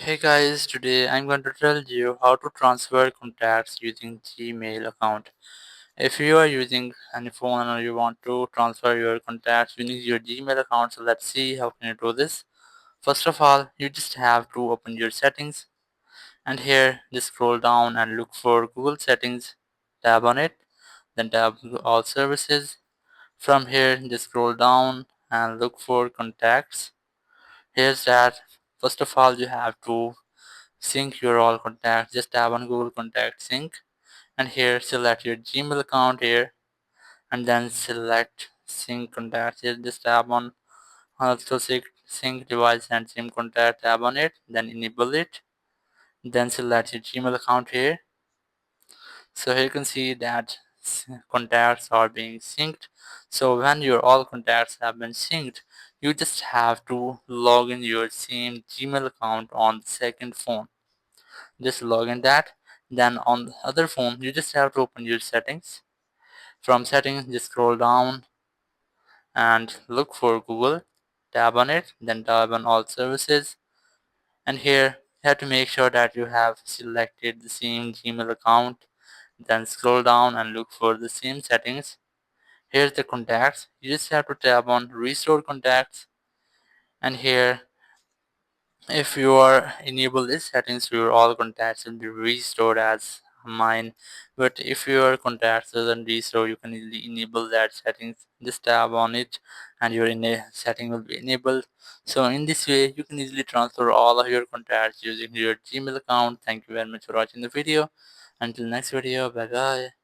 Hey guys, today I'm going to tell you how to transfer contacts using Gmail account. If you are using any phone or you want to transfer your contacts using your Gmail account, so let's see how can you do this. First of all, you just have to open your settings and here just scroll down and look for Google settings, tap on it, then tap all services. From here just scroll down and look for contacts. Here's that. First of all, you have to sync your all contacts. Just tap on Google Contact Sync and here select your Gmail account here and then select sync contacts. Here just tap on also sync device and SIM contact, tap on it, then enable it, then select your Gmail account here. So here you can see that contacts are being synced. So when your all contacts have been synced, you just have to log in your same Gmail account on the second phone. Just log in that. Then on the other phone you just have to open your settings. From settings just scroll down and look for Google, tap on it, then tap on all services, and here you have to make sure that you have selected the same Gmail account. Then scroll down and look for the same settings. Here's the contacts. You just have to tap on restore contacts, and here if you are enable this settings, your all contacts will be restored as mine. But if your contacts doesn't restore, you can easily enable that settings. Just tap on it and your setting will be enabled. So in this way you can easily transfer all of your contacts using your Gmail account. Thank you very much for watching the video. Until next video, bye bye.